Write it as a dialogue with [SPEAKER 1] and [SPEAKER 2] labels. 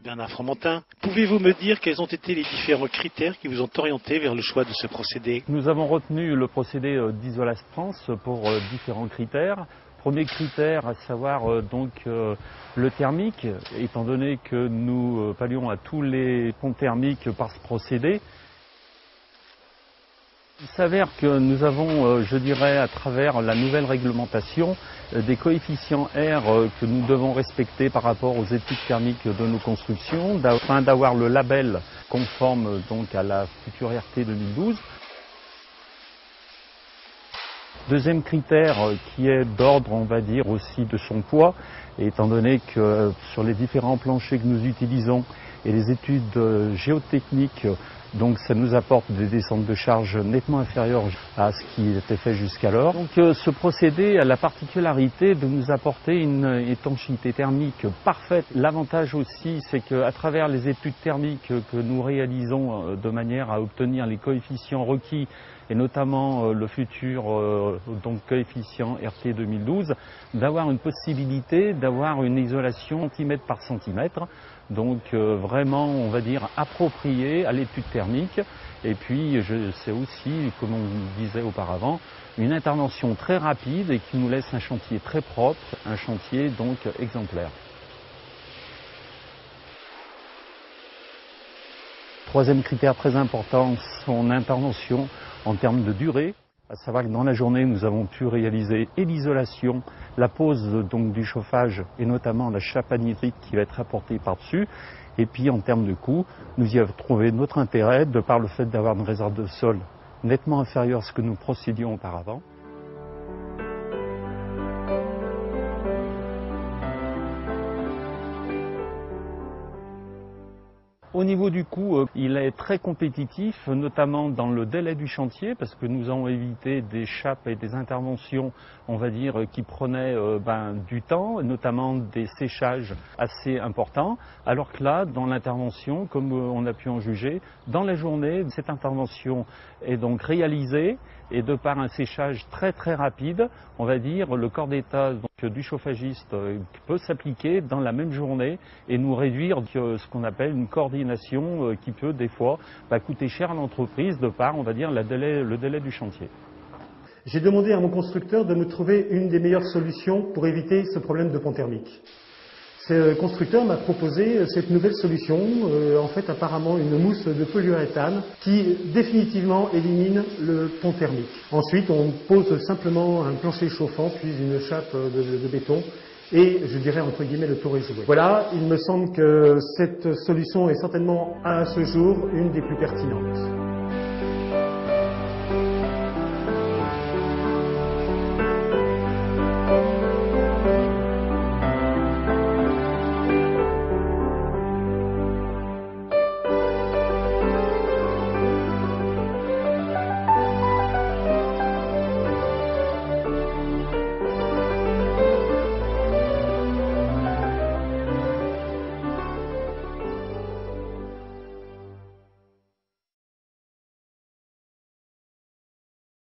[SPEAKER 1] Bernard Fromentin, pouvez-vous me dire quels ont été les différents critères qui vous ont orienté vers le choix de ce procédé?
[SPEAKER 2] Nous avons retenu le procédé d'Isolasprance pour différents critères. Premier critère, à savoir le thermique, étant donné que nous pallions à tous les ponts thermiques par ce procédé. Il s'avère que nous avons, je dirais, à travers la nouvelle réglementation, des coefficients R que nous devons respecter par rapport aux études thermiques de nos constructions, afin d'avoir le label conforme donc à la future RT 2012. Deuxième critère qui est d'ordre, on va dire, aussi de son poids, étant donné que sur les différents planchers que nous utilisons et les études géotechniques, donc ça nous apporte des descentes de charge nettement inférieures à ce qui était fait jusqu'alors. Donc ce procédé a la particularité de nous apporter une étanchéité thermique parfaite. L'avantage aussi, c'est qu'à travers les études thermiques que nous réalisons de manière à obtenir les coefficients requis, et notamment le futur coefficient RT 2012, d'avoir une possibilité d'avoir une isolation centimètre par centimètre, donc vraiment, on va dire, appropriée à l'étude thermique. Et puis, c'est aussi, comme on disait auparavant, une intervention très rapide et qui nous laisse un chantier très propre, un chantier donc exemplaire. Troisième critère très important, son intervention en termes de durée, à savoir que dans la journée, nous avons pu réaliser et l'isolation, la pose donc du chauffage et notamment la chape anhydrique qui va être apportée par-dessus. Et puis en termes de coût, nous y avons trouvé notre intérêt de par le fait d'avoir une réserve de sol nettement inférieure à ce que nous procédions auparavant. Au niveau du coût, il est très compétitif, notamment dans le délai du chantier, parce que nous avons évité des chapes et des interventions, on va dire, qui prenaient du temps, notamment des séchages assez importants, alors que là, dans l'intervention, comme on a pu en juger, dans la journée, cette intervention est donc réalisée, et de par un séchage très très rapide, on va dire, le corps d'état du chauffagiste peut s'appliquer dans la même journée et nous réduire ce qu'on appelle une coordination qui peut des fois coûter cher à l'entreprise de par, on va dire, le délai du chantier.
[SPEAKER 3] J'ai demandé à mon constructeur de me trouver une des meilleures solutions pour éviter ce problème de pont thermique. Ce constructeur m'a proposé cette nouvelle solution, en fait apparemment une mousse de polyuréthane qui définitivement élimine le pont thermique. Ensuite on pose simplement un plancher chauffant puis une chape de béton et je dirais entre guillemets le tour est joué. Voilà, il me semble que cette solution est certainement à ce jour une des plus pertinentes.